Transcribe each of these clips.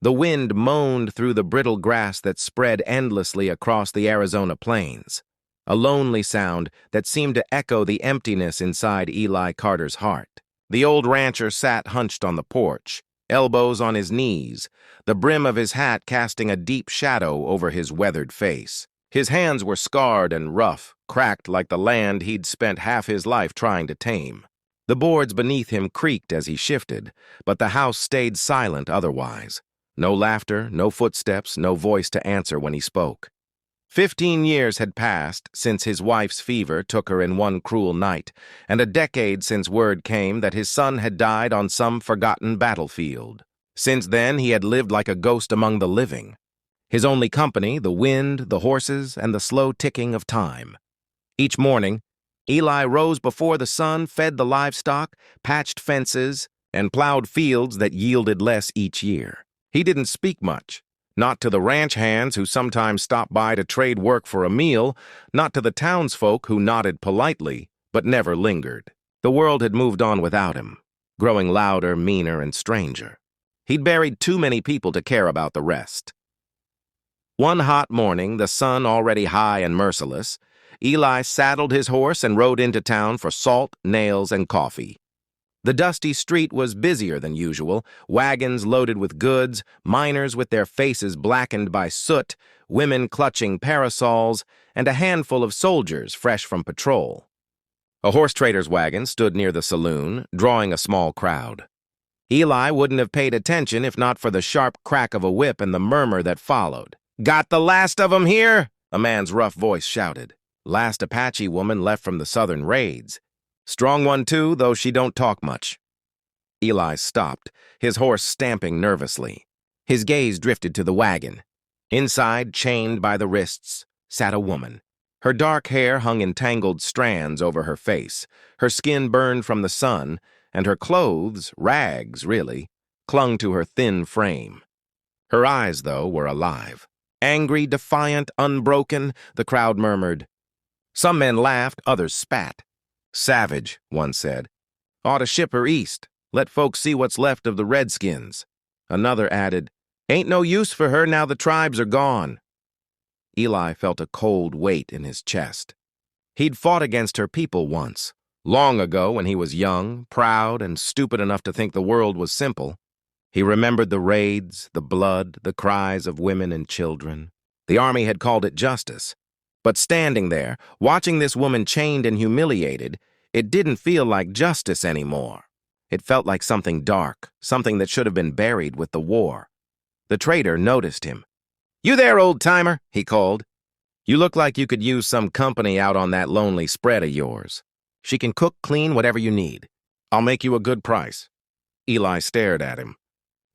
The wind moaned through the brittle grass that spread endlessly across the Arizona plains, a lonely sound that seemed to echo the emptiness inside Eli Carter's heart. The old rancher sat hunched on the porch, elbows on his knees, the brim of his hat casting a deep shadow over his weathered face. His hands were scarred and rough, cracked like the land he'd spent half his life trying to tame. The boards beneath him creaked as he shifted, but the house stayed silent otherwise. No laughter, no footsteps, no voice to answer when he spoke. 15 years had passed since his wife's fever took her in one cruel night, and a decade since word came that his son had died on some forgotten battlefield. Since then, he had lived like a ghost among the living. His only company, the wind, the horses, and the slow ticking of time. Each morning, Eli rose before the sun, fed the livestock, patched fences, and plowed fields that yielded less each year. He didn't speak much, not to the ranch hands who sometimes stopped by to trade work for a meal, not to the townsfolk who nodded politely, but never lingered. The world had moved on without him, growing louder, meaner, and stranger. He'd buried too many people to care about the rest. One hot morning, the sun already high and merciless, Eli saddled his horse and rode into town for salt, nails, and coffee. The dusty street was busier than usual, wagons loaded with goods, miners with their faces blackened by soot, women clutching parasols, and a handful of soldiers fresh from patrol. A horse trader's wagon stood near the saloon, drawing a small crowd. Eli wouldn't have paid attention if not for the sharp crack of a whip and the murmur that followed. "Got the last of 'em here?" a man's rough voice shouted. Last Apache woman left from the southern raids. Strong one too, though she don't talk much. Eli stopped, his horse stamping nervously. His gaze drifted to the wagon. Inside, chained by the wrists, sat a woman. Her dark hair hung in tangled strands over her face, her skin burned from the sun, and her clothes, rags really, clung to her thin frame. Her eyes, though, were alive. Angry, defiant, unbroken, the crowd murmured. Some men laughed, others spat. "Savage," one said. "Ought to ship her east. Let folks see what's left of the redskins." Another added, "Ain't no use for her now the tribes are gone." Eli felt a cold weight in his chest. He'd fought against her people once, long ago when he was young, proud, and stupid enough to think the world was simple. He remembered the raids, the blood, the cries of women and children. The army had called it justice. But standing there, watching this woman chained and humiliated, it didn't feel like justice anymore. It felt like something dark, something that should have been buried with the war. The trader noticed him. "You there, old-timer," he called. "You look like you could use some company out on that lonely spread of yours. She can cook, clean, whatever you need. I'll make you a good price." Eli stared at him.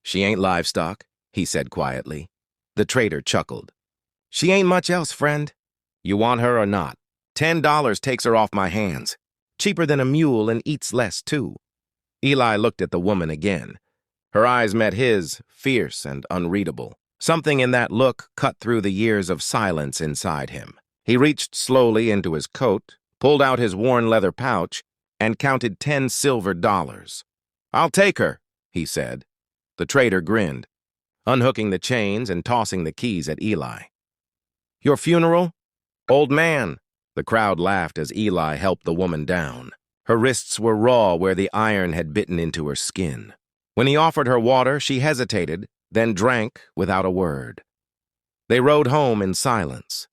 "She ain't livestock," he said quietly. The trader chuckled. "She ain't much else, friend. You want her or not? $10 takes her off my hands. Cheaper than a mule and eats less, too." Eli looked at the woman again. Her eyes met his, fierce and unreadable. Something in that look cut through the years of silence inside him. He reached slowly into his coat, pulled out his worn leather pouch, and counted 10 silver dollars. "I'll take her," he said. The trader grinned, unhooking the chains and tossing the keys at Eli. "Your funeral?" "Old man." The crowd laughed as Eli helped the woman down. Her wrists were raw where the iron had bitten into her skin. When he offered her water, she hesitated, then drank without a word. They rode home in silence.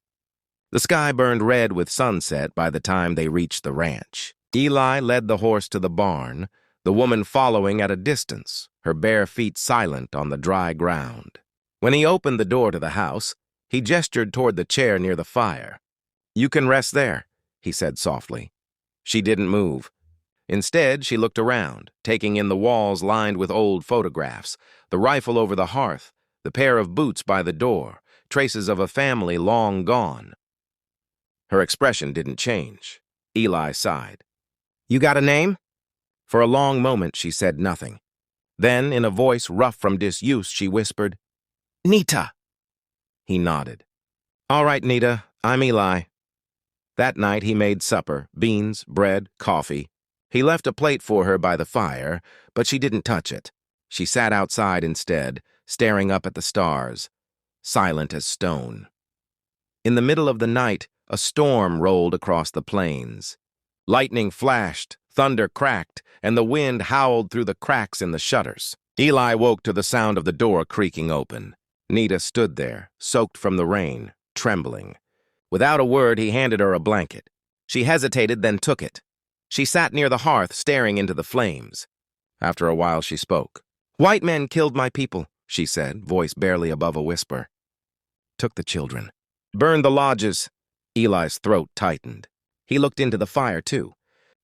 The sky burned red with sunset by the time they reached the ranch. Eli led the horse to the barn, the woman following at a distance, her bare feet silent on the dry ground. When he opened the door to the house, he gestured toward the chair near the fire. "You can rest there," he said softly. She didn't move. Instead, she looked around, taking in the walls lined with old photographs, the rifle over the hearth, the pair of boots by the door, traces of a family long gone. Her expression didn't change. Eli sighed. "You got a name?" For a long moment, she said nothing. Then, in a voice rough from disuse, she whispered, "Nita." He nodded. "All right, Nita, I'm Eli." That night he made supper, beans, bread, coffee. He left a plate for her by the fire, but she didn't touch it. She sat outside instead, staring up at the stars, silent as stone. In the middle of the night, a storm rolled across the plains. Lightning flashed, thunder cracked, and the wind howled through the cracks in the shutters. Eli woke to the sound of the door creaking open. Nita stood there, soaked from the rain, trembling. Without a word, he handed her a blanket. She hesitated, then took it. She sat near the hearth, staring into the flames. After a while, she spoke. "White men killed my people," she said, voice barely above a whisper. "Took the children. Burned the lodges." Eli's throat tightened. He looked into the fire, too.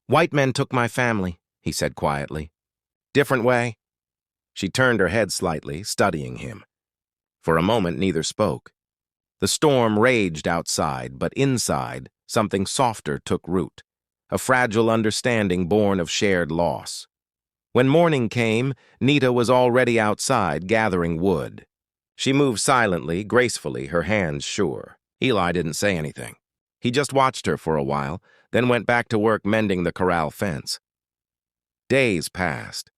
"White men took my family," he said quietly. "Different way." She turned her head slightly, studying him. For a moment, neither spoke. The storm raged outside, but inside, something softer took root, a fragile understanding born of shared loss. When morning came, Nita was already outside, gathering wood. She moved silently, gracefully, her hands sure. Eli didn't say anything. He just watched her for a while, then went back to work mending the corral fence. Days passed.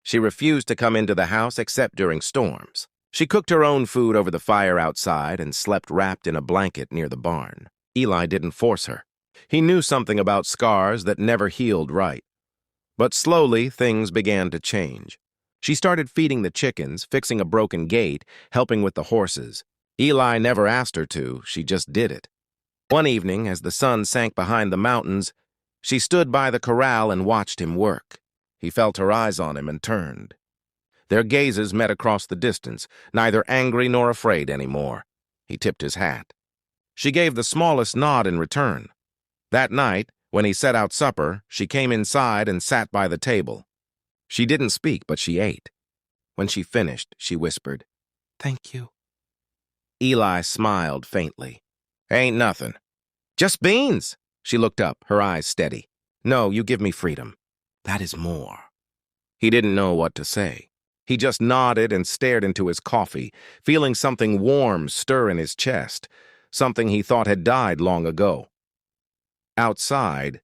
She refused to come into the house except during storms. She cooked her own food over the fire outside and slept wrapped in a blanket near the barn. Eli didn't force her. He knew something about scars that never healed right. But slowly, things began to change. She started feeding the chickens, fixing a broken gate, helping with the horses. Eli never asked her to, she just did it. One evening, as the sun sank behind the mountains, she stood by the corral and watched him work. He felt her eyes on him and turned. Their gazes met across the distance, neither angry nor afraid anymore. He tipped his hat. She gave the smallest nod in return. That night, when he set out supper, she came inside and sat by the table. She didn't speak, but she ate. When she finished, she whispered, "Thank you." Eli smiled faintly. "Ain't nothing." "Just beans." She looked up, her eyes steady. "No, you give me freedom. That is more." He didn't know what to say. He just nodded and stared into his coffee, feeling something warm stir in his chest, something he thought had died long ago. Outside,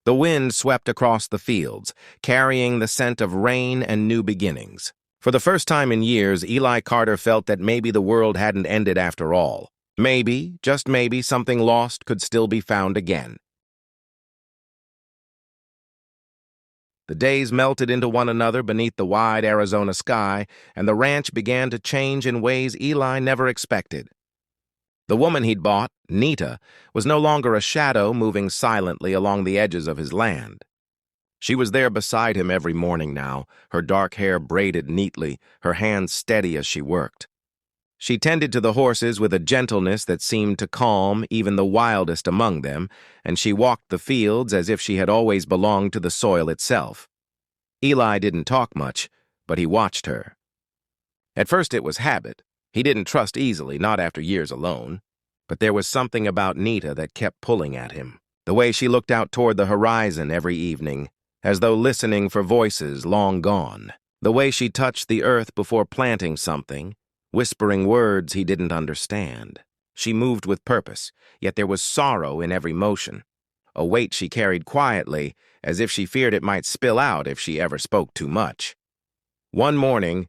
the wind swept across the fields, carrying the scent of rain and new beginnings. For the first time in years, Eli Carter felt that maybe the world hadn't ended after all. Maybe, just maybe, something lost could still be found again. The days melted into one another beneath the wide Arizona sky, and the ranch began to change in ways Eli never expected. The woman he'd bought, Nita, was no longer a shadow moving silently along the edges of his land. She was there beside him every morning now, her dark hair braided neatly, her hands steady as she worked. She tended to the horses with a gentleness that seemed to calm even the wildest among them, and she walked the fields as if she had always belonged to the soil itself. Eli didn't talk much, but he watched her. At first it was habit. He didn't trust easily, not after years alone. But there was something about Nita that kept pulling at him. The way she looked out toward the horizon every evening, as though listening for voices long gone. The way she touched the earth before planting something, whispering words he didn't understand. She moved with purpose, yet there was sorrow in every motion. A weight she carried quietly, as if she feared it might spill out if she ever spoke too much. One morning,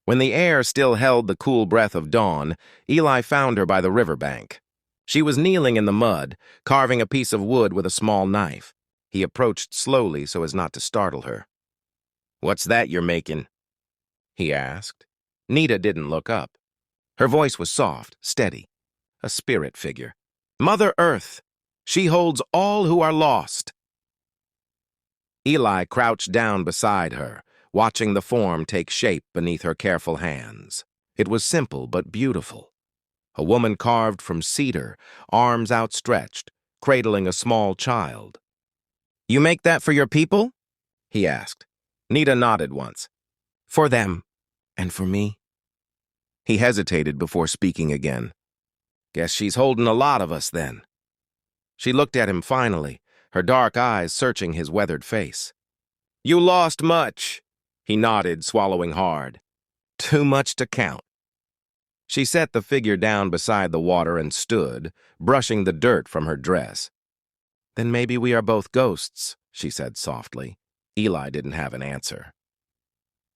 when the air still held the cool breath of dawn, Eli found her by the riverbank. She was kneeling in the mud, carving a piece of wood with a small knife. He approached slowly so as not to startle her. "What's that you're making?" he asked. Nita didn't look up. Her voice was soft, steady, a spirit figure. "Mother Earth. She holds all who are lost." Eli crouched down beside her, watching the form take shape beneath her careful hands. It was simple but beautiful. A woman carved from cedar, arms outstretched, cradling a small child. "You make that for your people?" he asked. Nita nodded once. "For them. And for me." He hesitated before speaking again. "Guess she's holding a lot of us, then." She looked at him finally, her dark eyes searching his weathered face. "You lost much," he nodded, swallowing hard. "Too much to count." She set the figure down beside the water and stood, brushing the dirt from her dress. "Then maybe we are both ghosts," she said softly. Eli didn't have an answer.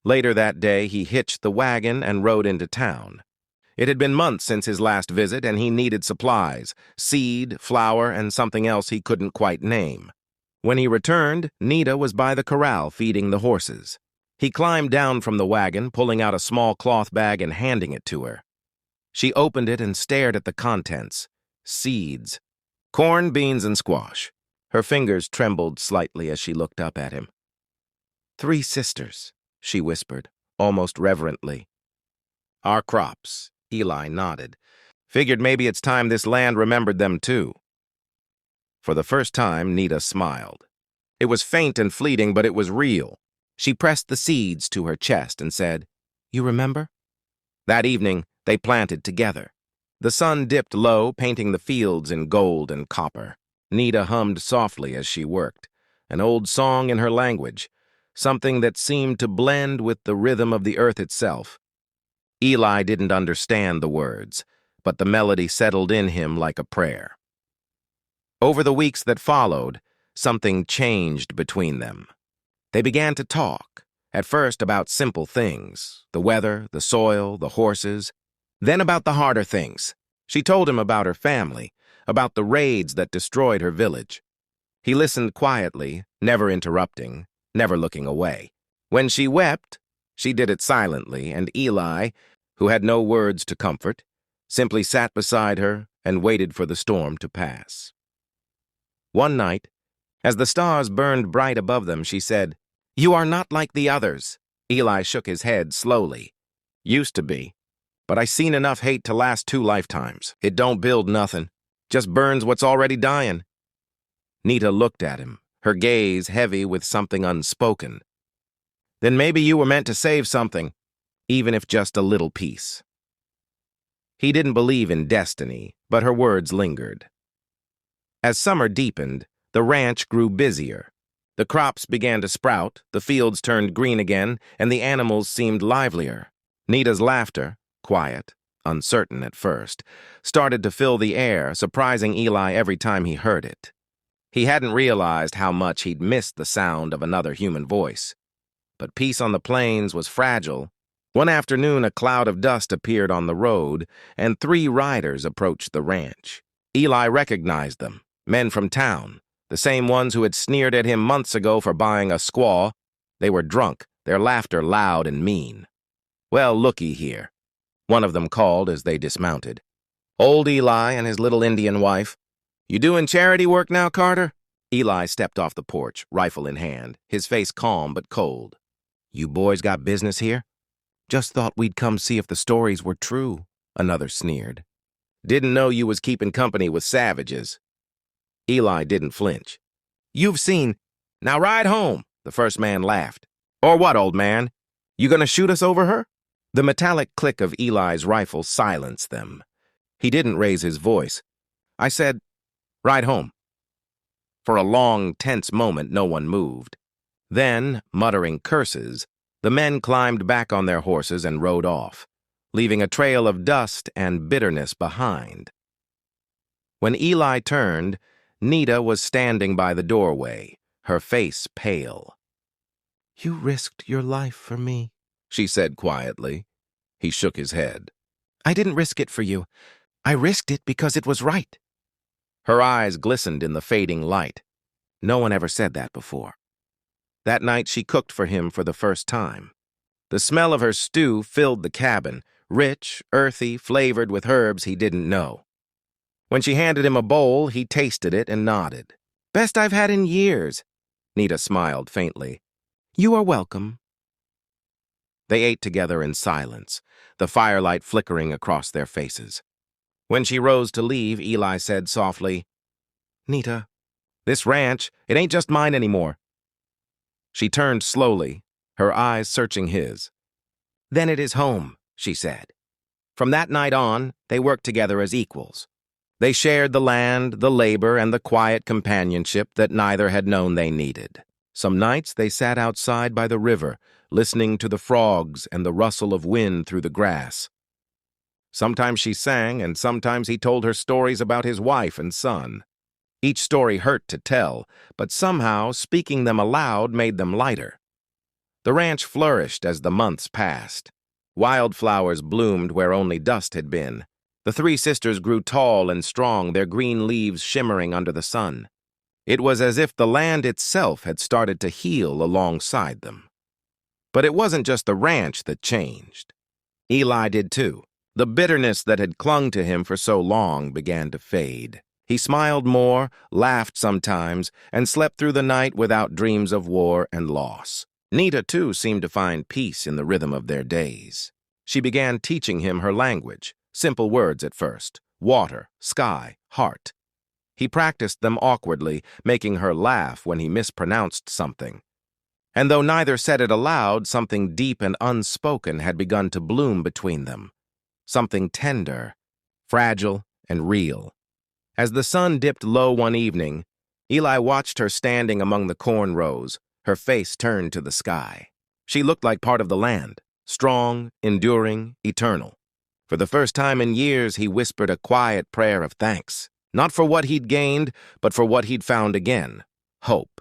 Later that day, he hitched the wagon and rode into town. It had been months since his last visit, and he needed supplies, seed, flour, and something else he couldn't quite name. When he returned, Nita was by the corral feeding the horses. He climbed down from the wagon, pulling out a small cloth bag and handing it to her. She opened it and stared at the contents. Seeds. Corn, beans, and squash. Her fingers trembled slightly as she looked up at him. 3 sisters, she whispered, almost reverently. Our crops, Eli nodded. Figured maybe it's time this land remembered them too. For the first time, Nita smiled. It was faint and fleeting, but it was real. She pressed the seeds to her chest and said, "You remember?" That evening, they planted together. The sun dipped low, painting the fields in gold and copper. Nita hummed softly as she worked, an old song in her language, something that seemed to blend with the rhythm of the earth itself. Eli didn't understand the words, but the melody settled in him like a prayer. Over the weeks that followed, something changed between them. They began to talk, at first about simple things, the weather, the soil, the horses, then about the harder things. She told him about her family, about the raids that destroyed her village. He listened quietly, never interrupting, never looking away. When she wept, she did it silently, and Eli, who had no words to comfort, simply sat beside her and waited for the storm to pass. One night, as the stars burned bright above them, she said, "You are not like the others." Eli shook his head slowly. "Used to be. But I seen enough hate to last 2 lifetimes. It don't build nothing. Just burns what's already dying." Nita looked at him, her gaze heavy with something unspoken. "Then maybe you were meant to save something, even if just a little piece." He didn't believe in destiny, but her words lingered. As summer deepened, the ranch grew busier. The crops began to sprout, the fields turned green again, and the animals seemed livelier. Nita's laughter, quiet, uncertain at first, started to fill the air, surprising Eli every time he heard it. He hadn't realized how much he'd missed the sound of another human voice. But peace on the plains was fragile. One afternoon, a cloud of dust appeared on the road, and 3 riders approached the ranch. Eli recognized them, men from town, the same ones who had sneered at him months ago for buying a squaw. They were drunk, their laughter loud and mean. "Well, looky here," one of them called as they dismounted. "Old Eli and his little Indian wife. You doing charity work now, Carter?" Eli stepped off the porch, rifle in hand, his face calm but cold. "You boys got business here?" "Just thought we'd come see if the stories were true," another sneered. "Didn't know you was keeping company with savages." Eli didn't flinch. "You've seen. Now ride home," the first man laughed. "Or what, old man? You gonna shoot us over her?" The metallic click of Eli's rifle silenced them. He didn't raise his voice. "I said, ride home." For a long, tense moment, no one moved. Then, muttering curses, the men climbed back on their horses and rode off, leaving a trail of dust and bitterness behind. When Eli turned, Nita was standing by the doorway, her face pale. "You risked your life for me," she said quietly. He shook his head. "I didn't risk it for you. I risked it because it was right." Her eyes glistened in the fading light. No one ever said that before. That night she cooked for him for the first time. The smell of her stew filled the cabin, rich, earthy, flavored with herbs he didn't know. When she handed him a bowl, he tasted it and nodded. "Best I've had in years." Nita smiled faintly. "You are welcome." They ate together in silence, the firelight flickering across their faces. When she rose to leave, Eli said softly, "Nita, this ranch, it ain't just mine anymore." She turned slowly, her eyes searching his. "Then it is home," she said. From that night on, they worked together as equals. They shared the land, the labor, and the quiet companionship that neither had known they needed. Some nights they sat outside by the river, listening to the frogs and the rustle of wind through the grass. Sometimes she sang, and sometimes he told her stories about his wife and son. Each story hurt to tell, but somehow speaking them aloud made them lighter. The ranch flourished as the months passed. Wildflowers bloomed where only dust had been. The three sisters grew tall and strong, their green leaves shimmering under the sun. It was as if the land itself had started to heal alongside them. But it wasn't just the ranch that changed. Eli did too. The bitterness that had clung to him for so long began to fade. He smiled more, laughed sometimes, and slept through the night without dreams of war and loss. Nita, too, seemed to find peace in the rhythm of their days. She began teaching him her language, simple words at first: water, sky, heart. He practiced them awkwardly, making her laugh when he mispronounced something. And though neither said it aloud, something deep and unspoken had begun to bloom between them. Something tender, fragile, and real. As the sun dipped low one evening, Eli watched her standing among the corn rows, her face turned to the sky. She looked like part of the land, strong, enduring, eternal. For the first time in years, he whispered a quiet prayer of thanks, not for what he'd gained, but for what he'd found again: hope.